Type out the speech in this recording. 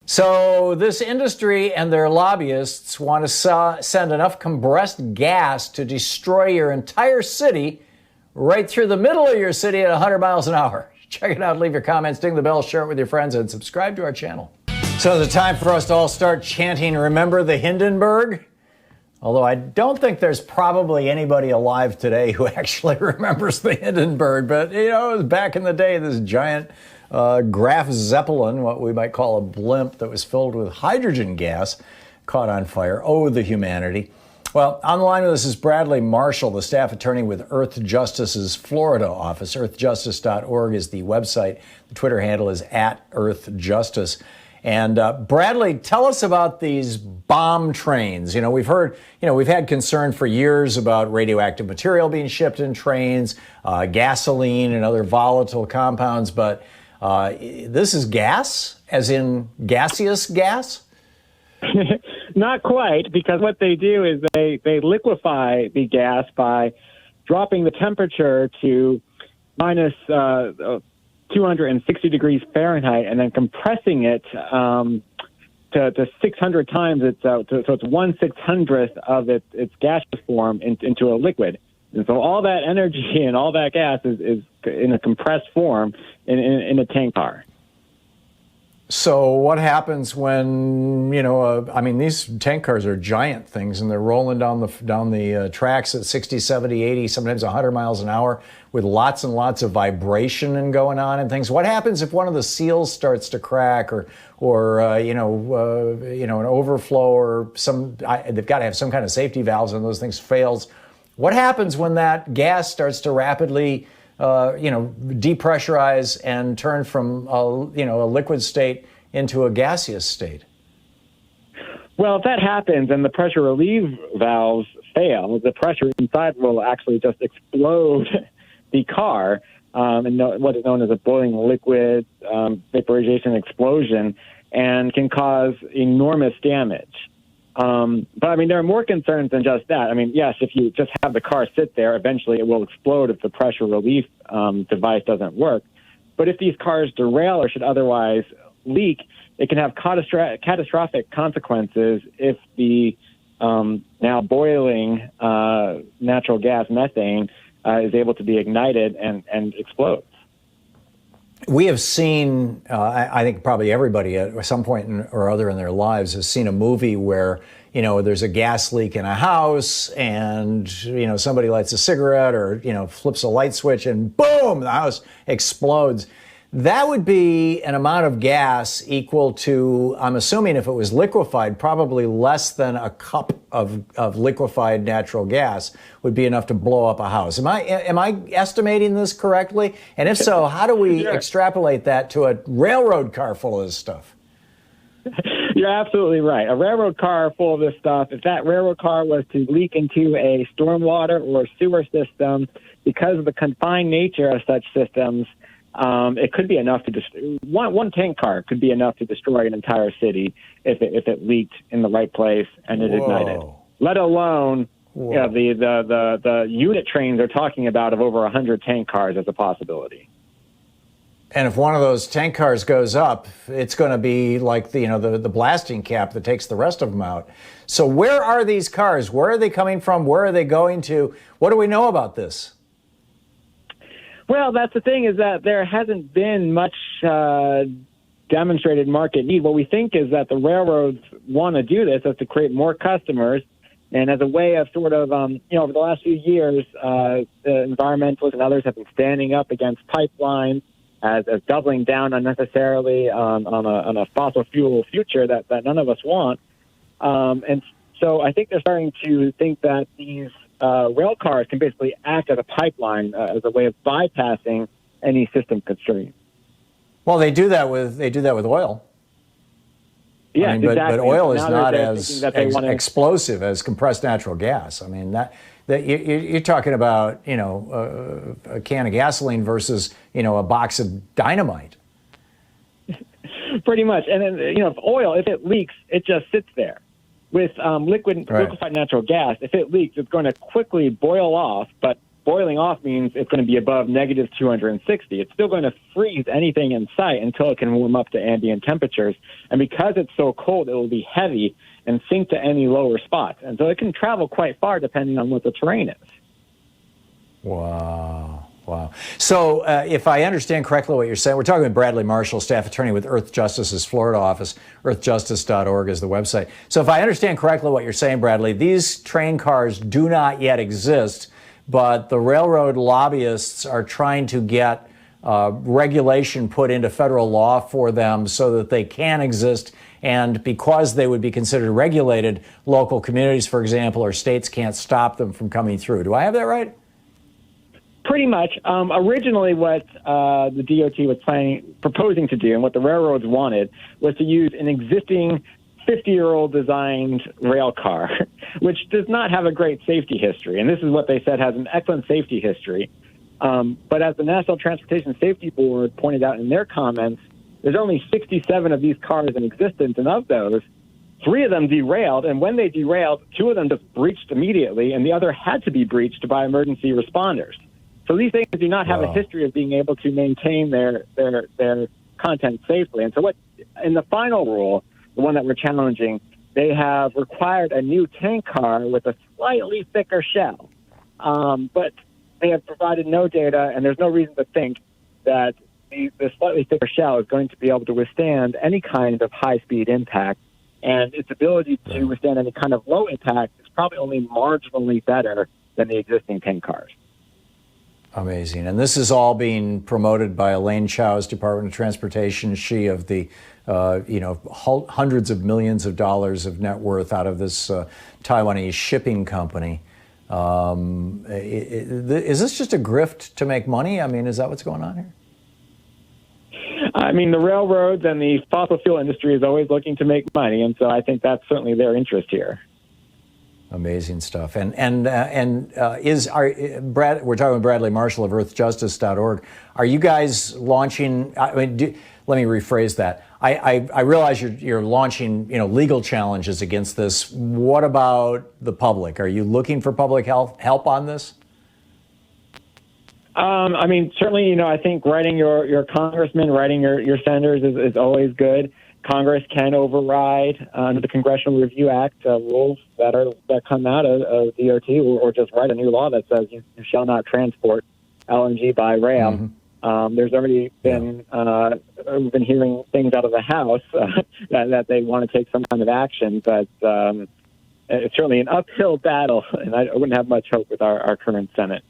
So this industry and their lobbyists want to send enough compressed gas to destroy your entire city right through the middle of your city at 100 miles an hour. Check it out, leave your comments, ding the bell, share it with your friends, and subscribe to our channel. So it's time for us to all start chanting, remember the Hindenburg? Although I don't think there's probably anybody alive today who actually remembers the Hindenburg, but it was back in the day, this giant Graf Zeppelin, what we might call a blimp that was filled with hydrogen gas, caught on fire. Oh, the humanity. Well, on the line with us is Bradley Marshall, the staff attorney with Earth Justice's Florida office. earthjustice.org is the website. The Twitter handle is @EarthJustice. And Bradley, tell us about these bomb trains. We've heard, we've had concern for years about radioactive material being shipped in trains, gasoline and other volatile compounds, but this is gas, as in gaseous gas? Not quite, because what they do is they liquefy the gas by dropping the temperature to minus 260 degrees Fahrenheit and then compressing it to 600 times. So it's 1/600th of its gaseous form into a liquid. And so all that energy and all that gas is in a compressed form in a tank car. So what happens when, these tank cars are giant things and they're rolling down the tracks at 60, 70, 80, sometimes 100 miles an hour with lots and lots of vibration and going on and things. What happens if one of the seals starts to crack or an overflow or they've got to have some kind of safety valves and those things fails. What happens when that gas starts to rapidly depressurize and turn from a liquid state into a gaseous state? Well, if that happens and the pressure relief valves fail, the pressure inside will actually just explode the car, and what is known as a boiling liquid vaporization explosion, and can cause enormous damage. But there are more concerns than just that. Yes, if you just have the car sit there, eventually it will explode if the pressure relief device doesn't work. But if these cars derail or should otherwise leak, it can have catastrophic consequences if the now boiling natural gas methane is able to be ignited and explodes. We have seen, I think probably everybody at some point or other in their lives has seen a movie where, there's a gas leak in a house and, somebody lights a cigarette or, flips a light switch and boom, the house explodes. That would be an amount of gas equal to, I'm assuming if it was liquefied, probably less than a cup of liquefied natural gas would be enough to blow up a house. Am I estimating this correctly? And if so, how do we extrapolate that to a railroad car full of this stuff? You're absolutely right. A railroad car full of this stuff, if that railroad car was to leak into a stormwater or sewer system, because of the confined nature of such systems, it could be enough to one tank car could be enough to destroy an entire city if it leaked in the right place and it ignited. Let alone the unit trains they're talking about of over 100 tank cars as a possibility. And if one of those tank cars goes up, it's going to be like the blasting cap that takes the rest of them out. So where are these cars? Where are they coming from? Where are they going to? What do we know about this? Well, that's the thing, is that there hasn't been much demonstrated market need. What we think is that the railroads want to do this as to create more customers, and as a way of sort of, over the last few years, the environmentalists and others have been standing up against pipelines as doubling down unnecessarily on a fossil fuel future that none of us want. And so I think they're starting to think that these rail cars can basically act as a pipeline as a way of bypassing any system constraints. Well, they do that with oil. Yeah, exactly. But oil is not as explosive as compressed natural gas. You're talking about a can of gasoline versus a box of dynamite. Pretty much, and then if oil, if it leaks, it just sits there. With liquefied natural gas, if it leaks, it's going to quickly boil off, but boiling off means it's going to be above negative 260. It's still going to freeze anything in sight until it can warm up to ambient temperatures. And because it's so cold, it will be heavy and sink to any lower spots. And so it can travel quite far depending on what the terrain is. Wow. Wow. So if I understand correctly what you're saying, we're talking with Bradley Marshall, staff attorney with Earth Justice's Florida office. earthjustice.org is the website. So if I understand correctly what you're saying, Bradley, these train cars do not yet exist, but the railroad lobbyists are trying to get regulation put into federal law for them so that they can exist. And because they would be considered regulated, local communities, for example, or states can't stop them from coming through. Do I have that right? Pretty much. Originally, what the DOT was proposing to do, and what the railroads wanted, was to use an existing 50-year-old designed rail car, which does not have a great safety history. And this is what they said has an excellent safety history. But as the National Transportation Safety Board pointed out in their comments, there's only 67 of these cars in existence, and of those, 3 of them derailed, and when they derailed, 2 of them just breached immediately, and the other had to be breached by emergency responders. So these things do not have a history of being able to maintain their content safely. And so what in the final rule, the one that we're challenging, they have required a new tank car with a slightly thicker shell. But they have provided no data, and there's no reason to think that the slightly thicker shell is going to be able to withstand any kind of high-speed impact. And its ability to withstand any kind of low impact is probably only marginally better than the existing tank cars. Amazing. And this is all being promoted by Elaine Chao's Department of Transportation. She of the, hundreds of millions of dollars of net worth out of this Taiwanese shipping company. Is this just a grift to make money? I mean, is that what's going on here? I mean, the railroads and the fossil fuel industry is always looking to make money. And so I think that's certainly their interest here. Amazing stuff. We're talking with Bradley Marshall of earthjustice.org. Are you guys launching, let me rephrase that. I realize you're launching, legal challenges against this. What about the public? Are you looking for public help on this? Certainly, I think writing your congressman, writing your senators is always good. Congress can override under the Congressional Review Act rules that come out of DOT, or just write a new law that says you shall not transport LNG by rail. Mm-hmm. There's already been we've been hearing things out of the House that they want to take some kind of action, but it's certainly an uphill battle, and I wouldn't have much hope with our current Senate.